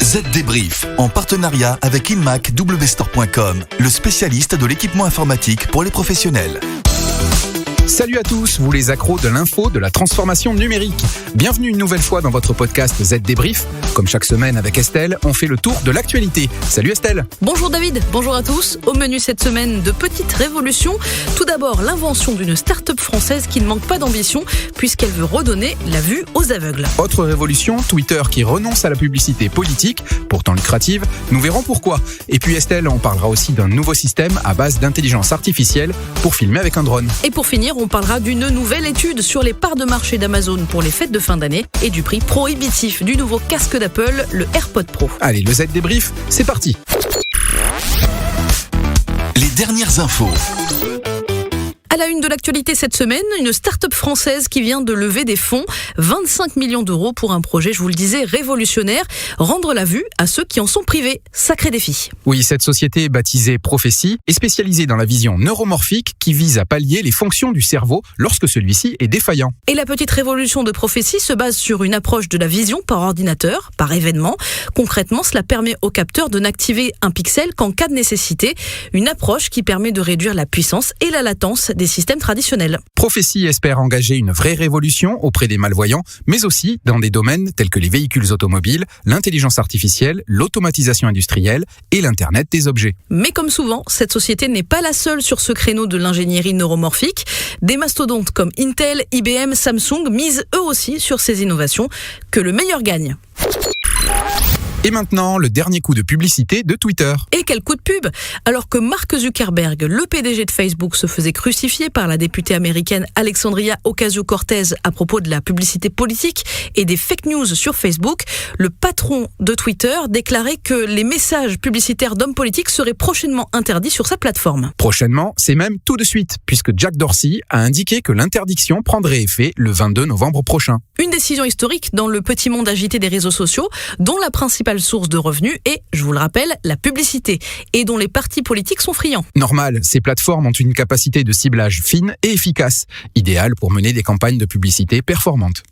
Z Débrief, en partenariat avec inmacwstore.com, le spécialiste de l'équipement informatique pour les professionnels. Salut à tous, vous les accros de l'info, de la transformation numérique. Bienvenue une nouvelle fois dans votre podcast Z Débrief. Comme chaque semaine avec Estelle, on fait le tour de l'actualité. Salut Estelle. Bonjour David, bonjour à tous. Au menu cette semaine, de petites révolutions. Tout d'abord, l'invention d'une start-up française qui ne manque pas d'ambition puisqu'elle veut redonner la vue aux aveugles. Autre révolution, Twitter qui renonce à la publicité politique, pourtant lucrative. Nous verrons pourquoi. Et puis Estelle, on parlera aussi d'un nouveau système à base d'intelligence artificielle pour filmer avec un drone. Et pour finir, on parlera d'une nouvelle étude sur les parts de marché d'Amazon pour les fêtes de fin d'année et du prix prohibitif du nouveau casque d'Apple, le AirPod Pro. Allez, le Z Débrief, c'est parti. Les dernières infos. À la une de l'actualité cette semaine, une start-up française qui vient de lever des fonds, 25 millions d'euros pour un projet, je vous le disais, révolutionnaire, rendre la vue à ceux qui en sont privés. Sacré défi. Oui, cette société baptisée Prophétie est spécialisée dans la vision neuromorphique qui vise à pallier les fonctions du cerveau lorsque celui-ci est défaillant. Et la petite révolution de Prophétie se base sur une approche de la vision par ordinateur, par événement. Concrètement, cela permet au capteur de n'activer un pixel qu'en cas de nécessité. Une approche qui permet de réduire la puissance et la latence des systèmes traditionnels. Prophétie espère engager une vraie révolution auprès des malvoyants, mais aussi dans des domaines tels que les véhicules automobiles, l'intelligence artificielle, l'automatisation industrielle et l'Internet des objets. Mais comme souvent, cette société n'est pas la seule sur ce créneau de l'ingénierie neuromorphique. Des mastodontes comme Intel, IBM, Samsung misent eux aussi sur ces innovations. Que le meilleur gagne. Et maintenant, le dernier coup de publicité de Twitter. Et quel coup de pub! Alors que Mark Zuckerberg, le PDG de Facebook, se faisait crucifier par la députée américaine Alexandria Ocasio-Cortez à propos de la publicité politique et des fake news sur Facebook, le patron de Twitter déclarait que les messages publicitaires d'hommes politiques seraient prochainement interdits sur sa plateforme. Prochainement, c'est même tout de suite, puisque Jack Dorsey a indiqué que l'interdiction prendrait effet le 22 novembre prochain. Une décision historique dans le petit monde agité des réseaux sociaux, dont la principale source de revenus est, je vous le rappelle, la publicité, et dont les partis politiques sont friands. Normal, ces plateformes ont une capacité de ciblage fine et efficace, idéale pour mener des campagnes de publicité performantes.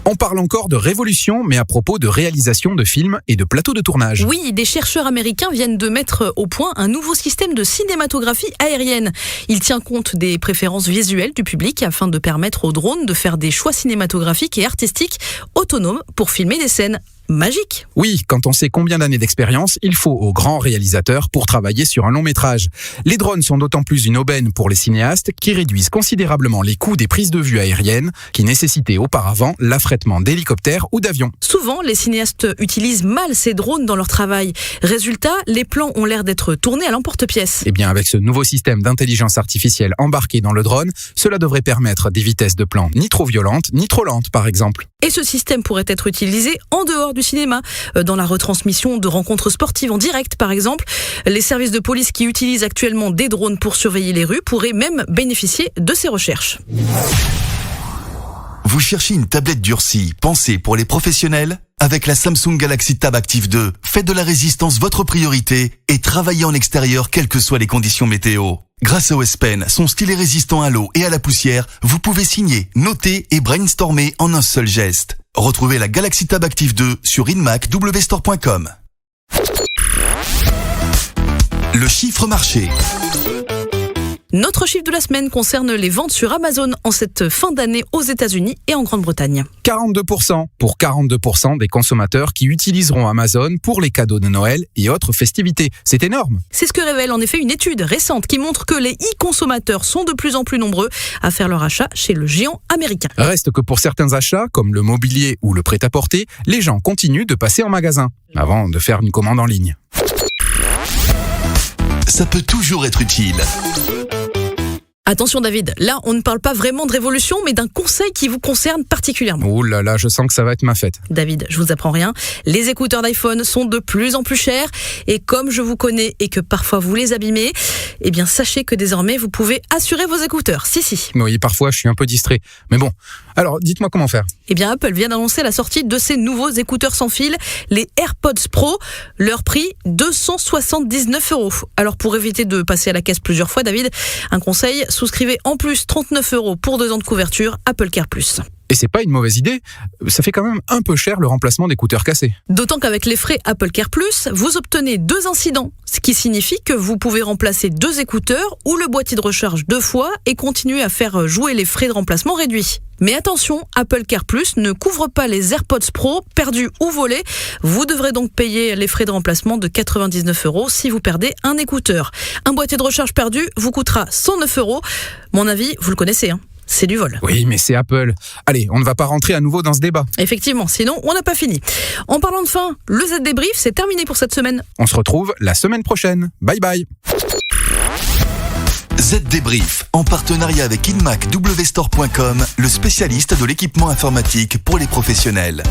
On parle encore de révolution, mais à propos de réalisation de films et de plateaux de tournage. Oui, des chercheurs américains viennent de mettre au point un nouveau système de cinématographie aérienne. Il tient compte des préférences visuelles du public afin de permettre aux drones de faire des choix cinématographiques et artistiques autonomes pour filmer des scènes. Magique. Oui, quand on sait combien d'années d'expérience il faut aux grands réalisateurs pour travailler sur un long métrage. Les drones sont d'autant plus une aubaine pour les cinéastes qui réduisent considérablement les coûts des prises de vue aériennes qui nécessitaient auparavant l'affrètement d'hélicoptères ou d'avions. Souvent, les cinéastes utilisent mal ces drones dans leur travail. Résultat, les plans ont l'air d'être tournés à l'emporte-pièce. Eh bien, avec ce nouveau système d'intelligence artificielle embarqué dans le drone, cela devrait permettre des vitesses de plan ni trop violentes, ni trop lentes, par exemple. Et ce système pourrait être utilisé en dehors du cinéma, dans la retransmission de rencontres sportives en direct par exemple. Les services de police qui utilisent actuellement des drones pour surveiller les rues pourraient même bénéficier de ces recherches. Vous cherchez une tablette durcie pensée pour les professionnels? Avec la Samsung Galaxy Tab Active 2, faites de la résistance votre priorité et travaillez en extérieur quelles que soient les conditions météo. Grâce au S Pen, son stylet résistant à l'eau et à la poussière, vous pouvez signer, noter et brainstormer en un seul geste. Retrouvez la Galaxy Tab Active 2 sur inmacwstore.com. Le chiffre marché. Notre chiffre de la semaine concerne les ventes sur Amazon en cette fin d'année aux États-Unis et en Grande-Bretagne. 42% pour 42% des consommateurs qui utiliseront Amazon pour les cadeaux de Noël et autres festivités. C'est énorme. C'est ce que révèle en effet une étude récente qui montre que les e-consommateurs sont de plus en plus nombreux à faire leur achat chez le géant américain. Reste que pour certains achats, comme le mobilier ou le prêt-à-porter, les gens continuent de passer en magasin avant de faire une commande en ligne. Ça peut toujours être utile. Attention David, là on ne parle pas vraiment de révolution, mais d'un conseil qui vous concerne particulièrement. Ouh là là, je sens que ça va être ma fête. David, je vous apprends rien, les écouteurs d'iPhone sont de plus en plus chers, et comme je vous connais et que parfois vous les abîmez, eh bien sachez que désormais vous pouvez assurer vos écouteurs, si. Oui, parfois je suis un peu distrait, mais bon. Alors, dites-moi comment faire. Eh bien Apple vient d'annoncer la sortie de ses nouveaux écouteurs sans fil, les AirPods Pro, leur prix 279 €. Alors pour éviter de passer à la caisse plusieurs fois David, un conseil, souscrivez en plus 39 € pour 2 ans de couverture Apple Care+. Et c'est pas une mauvaise idée, ça fait quand même un peu cher le remplacement d'écouteurs cassés. D'autant qu'avec les frais Apple Care Plus, vous obtenez 2 incidents, ce qui signifie que vous pouvez remplacer 2 écouteurs ou le boîtier de recharge 2 fois et continuer à faire jouer les frais de remplacement réduits. Mais attention, Apple Care Plus ne couvre pas les AirPods Pro perdus ou volés. Vous devrez donc payer les frais de remplacement de 99 € si vous perdez un écouteur. Un boîtier de recharge perdu vous coûtera 109 €. Mon avis, vous le connaissez, c'est du vol. Oui, mais c'est Apple. Allez, on ne va pas rentrer à nouveau dans ce débat. Effectivement, sinon on n'a pas fini. En parlant de fin, le Z Débrief, c'est terminé pour cette semaine. On se retrouve la semaine prochaine. Bye bye. Z Débrief, en partenariat avec InMac WStore.com, le spécialiste de l'équipement informatique pour les professionnels.